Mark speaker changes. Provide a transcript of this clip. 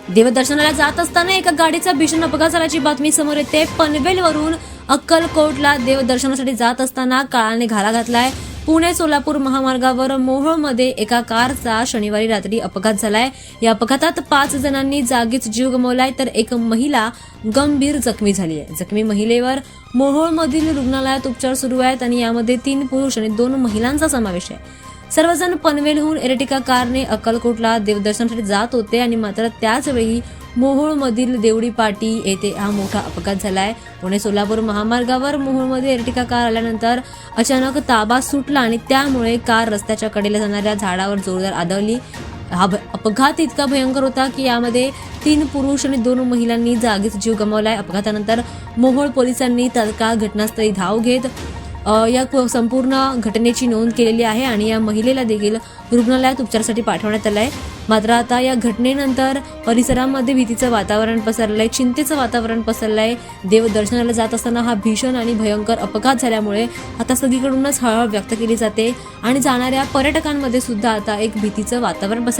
Speaker 1: देवदर्शनाला जात असताना एका गाडीचा भीषण अपघात झाल्याची बातमी समोर येते। पनवेलवरून अक्कलकोटला देवदर्शनासाठी जात असताना काळाने घाला घातलाय। पुणे सोलापूर महामार्गावर मोहोळमध्ये एका कारचा शनिवारी रात्री अपघात झालाय। या अपघातात 5 जणांनी जागीच जीव गमावलाय तर एक महिला गंभीर जखमी झाली आहे। जखमी महिलेवर मोहोळमधील रुग्णालयात उपचार सुरू आहेत आणि यामध्ये 3 पुरुष आणि 2 महिलांचा समावेश आहे। सर्वजण पनवेलहून एर्टिगा कारने अक्कलकोटला देवदर्शनासाठी जात होते आणि मात्र त्याच वेळी मोहोळमधील देवडी पाटी येथे हा मोठा अपघात झालाय। पुणे सोलापूर महामार्गावर मोहोळमध्ये एर्टिगा कार आल्यानंतर अचानक ताबा सुटला आणि त्यामुळे कार रस्त्याच्या कडेला जाणाऱ्या झाडावर जोरदार आदळली। हा अपघात इतका भयंकर होता की यामध्ये 3 पुरुष आणि 2 महिलांनी जागीच जीव गमावलाय। अपघातानंतर मोहोळ पोलिसांनी तात्काळ घटनास्थळी धाव घेत या संपूर्ण घटनेची नोंद केलेली आहे आणि या महिलेला देखील रुग्णालयात उपचारासाठी पाठवण्यात आलंय। मात्र आता या घटनेनंतर परिसरामध्ये भीतीचं वातावरण पसरलंय, चिंतेचं वातावरण पसरलंय। देवदर्शनाला जात असताना हा भीषण आणि भयंकर अपघात झाल्यामुळे आता सगळीकडूनच हळहळ व्यक्त केली जाते आणि जाणाऱ्या पर्यटकांमध्ये सुद्धा आता एक भीतीचं वातावरण पसरलंय।